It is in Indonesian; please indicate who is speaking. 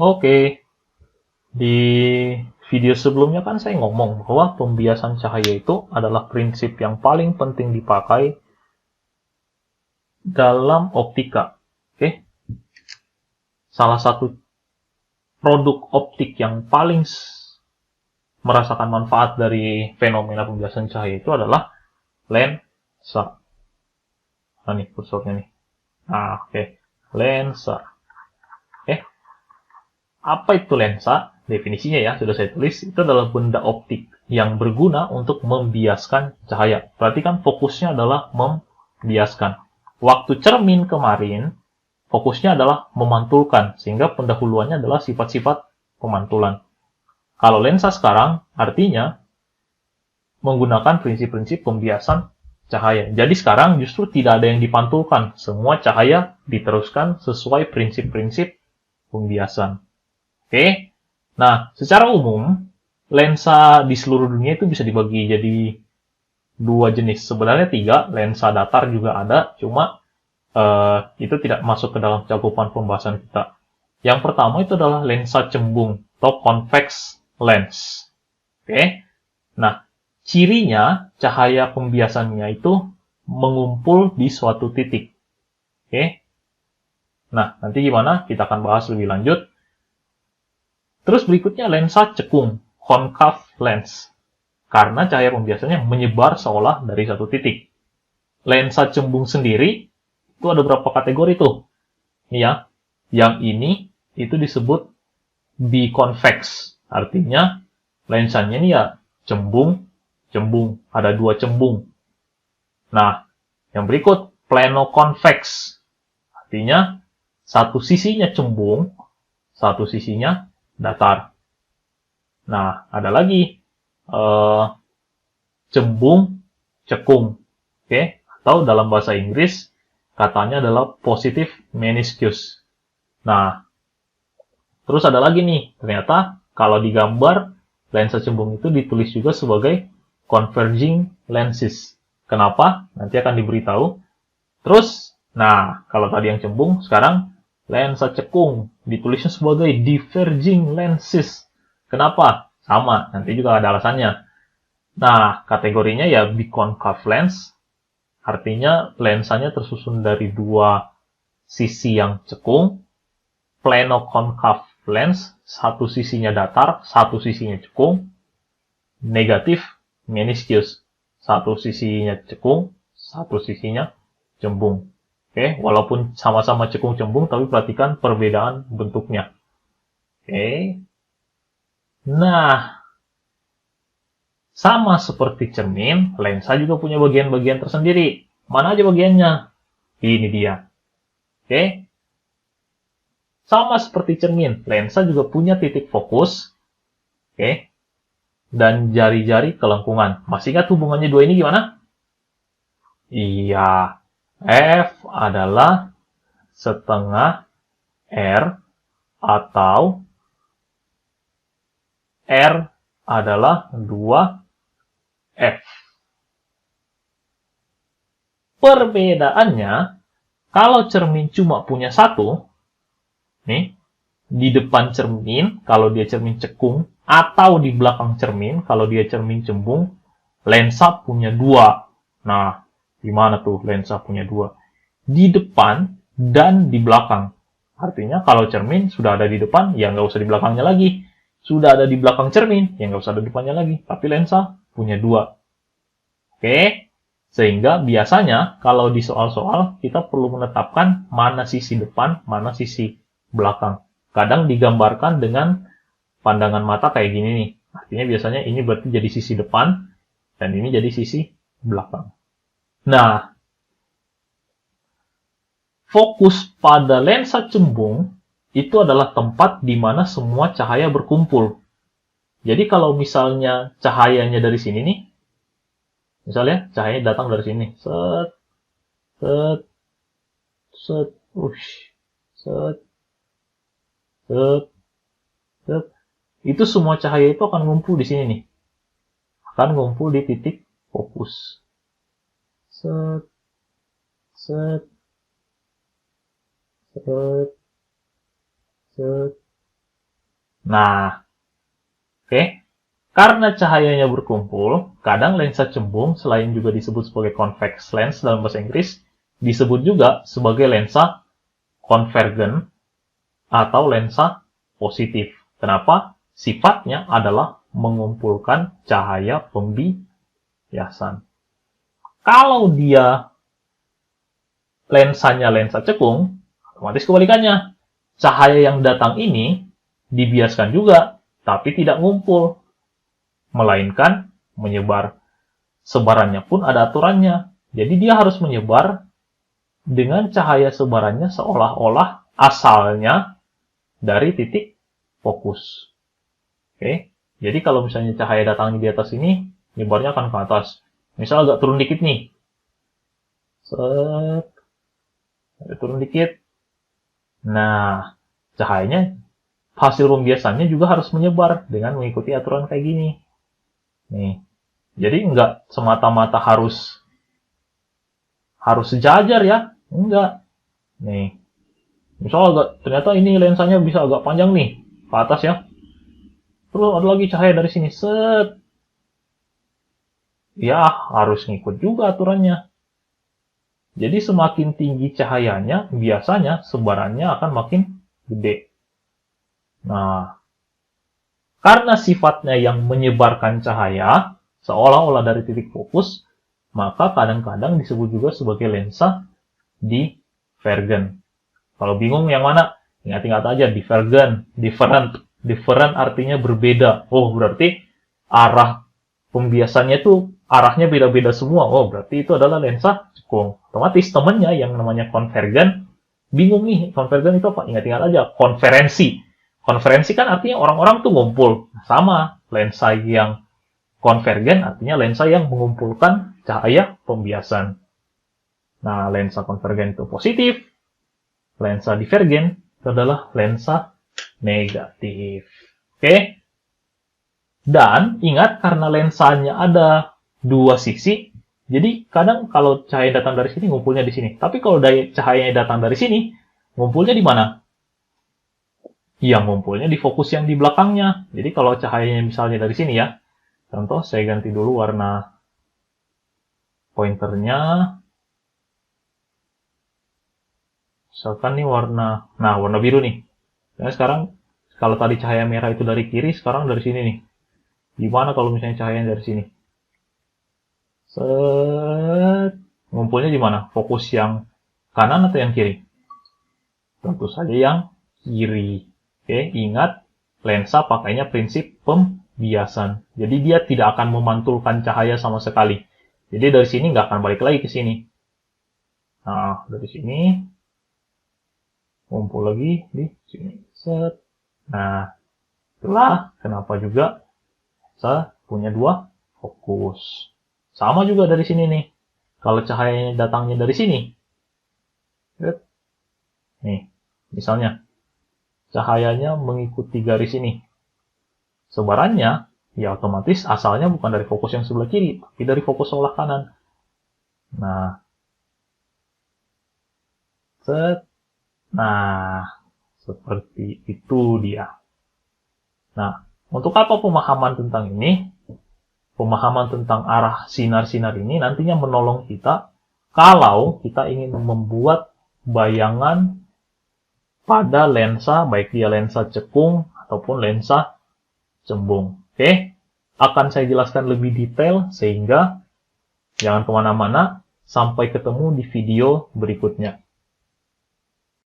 Speaker 1: Oke, di video sebelumnya kan saya ngomong bahwa pembiasan cahaya itu adalah prinsip yang paling penting dipakai dalam optika. Oke, salah satu produk optik yang paling merasakan manfaat dari fenomena pembiasan cahaya itu adalah lensa. Nah nih kursornya nih. Nah, oke. Lensa. Oke. Apa itu lensa? Definisinya ya, sudah saya tulis. Itu adalah benda optik yang berguna untuk membiaskan cahaya. Perhatikan fokusnya adalah membiaskan. Waktu cermin kemarin, fokusnya adalah memantulkan, sehingga pendahuluannya adalah sifat-sifat pemantulan. Kalau lensa sekarang, artinya menggunakan prinsip-prinsip pembiasan cahaya. Jadi sekarang justru tidak ada yang dipantulkan. Semua cahaya diteruskan sesuai prinsip-prinsip pembiasan. Oke. Nah, secara umum, lensa di seluruh dunia itu bisa dibagi jadi dua jenis. Sebenarnya tiga, lensa datar juga ada, cuma itu tidak masuk ke dalam cakupan pembahasan kita. Yang pertama itu adalah lensa cembung atau convex lens. Oke. Nah, cirinya cahaya pembiasannya itu mengumpul di suatu titik. Oke. Nah, nanti gimana? Kita akan bahas lebih lanjut. Terus berikutnya lensa cekung, concave lens. Karena cahaya pembiasannya menyebar seolah dari satu titik. Lensa cembung sendiri, itu ada berapa kategori tuh? Ini ya. Yang ini, itu disebut biconvex. Artinya, lensanya ini ya cembung, ada dua cembung. Nah, yang berikut plano-convex, artinya satu sisinya cembung, satu sisinya datar. Nah, ada lagi cembung, cekung, oke? Atau dalam bahasa Inggris katanya adalah positive meniscus. Nah, terus ada lagi nih, ternyata kalau digambar lensa cembung itu ditulis juga sebagai converging lenses. Kenapa? Nanti akan diberitahu. Terus, nah, kalau tadi yang cembung, sekarang lensa cekung ditulisnya sebagai diverging lenses. Kenapa? Sama, nanti juga ada alasannya. Nah, kategorinya ya biconcave lens, artinya lensanya tersusun dari dua sisi yang cekung. Plano-concave lens, satu sisinya datar, satu sisinya cekung. Negatif meniscus, satu sisinya cekung, satu sisinya cembung. Oke, walaupun sama-sama cekung cembung, tapi perhatikan perbedaan bentuknya. Oke. Nah, sama seperti cermin, lensa juga punya bagian-bagian tersendiri. Mana aja bagiannya? Ini dia. Oke. Sama seperti cermin, lensa juga punya titik fokus. Oke. Dan jari-jari kelengkungan. Masih ingat hubungannya dua ini gimana? Iya. F adalah setengah R atau R adalah 2F. Perbedaannya, kalau cermin cuma punya satu, nih, di depan cermin, kalau dia cermin cekung, atau di belakang cermin, kalau dia cermin cembung, lensa punya dua. Nah, gimana tuh lensa punya dua? Di depan dan di belakang. Artinya kalau cermin sudah ada di depan, ya nggak usah di belakangnya lagi. Sudah ada di belakang cermin, ya nggak usah ada di depannya lagi. Tapi lensa punya dua. Oke? Sehingga biasanya kalau di soal-soal kita perlu menetapkan mana sisi depan, mana sisi belakang. Kadang digambarkan dengan pandangan mata kayak gini nih. Artinya biasanya ini berarti jadi sisi depan, dan ini jadi sisi belakang. Nah, fokus pada lensa cembung itu adalah tempat di mana semua cahaya berkumpul. Jadi kalau misalnya cahayanya dari sini nih, misalnya cahayanya datang dari sini, set, set, set, set, set, set, itu semua cahaya itu akan ngumpul di sini nih, akan ngumpul di titik fokus. Set, set, set, set, Nah, oke. Karena cahayanya berkumpul, kadang lensa cembung selain juga disebut sebagai convex lens dalam bahasa Inggris, disebut juga sebagai lensa konvergen atau lensa positif. Kenapa? Sifatnya adalah mengumpulkan cahaya pembiasan. Kalau dia lensanya lensa cekung, otomatis kebalikannya. Cahaya yang datang ini dibiaskan juga, tapi tidak ngumpul, melainkan menyebar. Sebarannya pun ada aturannya. Jadi dia harus menyebar dengan cahaya sebarannya seolah-olah asalnya dari titik fokus. Oke. Jadi kalau misalnya cahaya datangnya di atas ini, nyebarnya akan ke atas. Misal agak turun dikit nih. Set. Agak turun dikit. Nah, cahayanya hasil pembiasannya juga harus menyebar dengan mengikuti aturan kayak gini. Nih. Jadi nggak semata-mata harus sejajar ya. Enggak. Nih. Misal ternyata ini lensanya bisa agak panjang nih. Ke atas ya. Terus ada lagi cahaya dari sini. Set. Ya, harus ngikut juga aturannya. Jadi semakin tinggi cahayanya, biasanya sebarannya akan makin gede. Nah, karena sifatnya yang menyebarkan cahaya, seolah-olah dari titik fokus, maka kadang-kadang disebut juga sebagai lensa divergen. Kalau bingung yang mana, ingat-ingat aja divergen, different. Different artinya berbeda. Oh, berarti arah pembiasannya itu arahnya beda-beda semua. Oh, berarti itu adalah lensa cekung. Otomatis temennya yang namanya konvergen, bingung nih, konvergen itu apa? Ingat-ingat aja, konferensi. Konferensi kan artinya orang-orang tuh ngumpul. Sama, lensa yang konvergen artinya lensa yang mengumpulkan cahaya pembiasan. Nah, lensa konvergen itu positif. Lensa divergen itu adalah lensa negatif. Oke? Dan ingat, karena lensanya ada dua sisi, jadi kadang kalau cahaya datang dari sini, ngumpulnya di sini. Tapi kalau cahayanya datang dari sini, ngumpulnya di mana? Yang ngumpulnya di fokus yang di belakangnya. Jadi kalau cahayanya misalnya dari sini ya, contoh saya ganti dulu warna pointernya. Misalkan nih warna biru nih. Nah sekarang kalau tadi cahaya merah itu dari kiri, sekarang dari sini nih. Gimana kalau misalnya cahayanya dari sini? Set. Ngumpulnya di mana? Fokus yang kanan atau yang kiri? Tentu saja yang kiri. Oke, ingat, lensa pakainya prinsip pembiasan. Jadi dia tidak akan memantulkan cahaya sama sekali. Jadi dari sini nggak akan balik lagi ke sini. Nah, dari sini ngumpul lagi di sini. Set. Nah, itulah kenapa juga saya punya dua fokus. Sama juga dari sini nih. Kalau cahayanya datangnya dari sini. Nih, misalnya. Cahayanya mengikuti garis ini. Sebarannya, ya otomatis asalnya bukan dari fokus yang sebelah kiri, tapi dari fokus sebelah kanan. Nah. Set. Nah, seperti itu dia. Nah, untuk apa pemahaman tentang ini? Pemahaman tentang arah sinar-sinar ini nantinya menolong kita kalau kita ingin membuat bayangan pada lensa, baik dia lensa cekung ataupun lensa cembung. Oke, akan saya jelaskan lebih detail sehingga jangan kemana-mana, sampai ketemu di video berikutnya.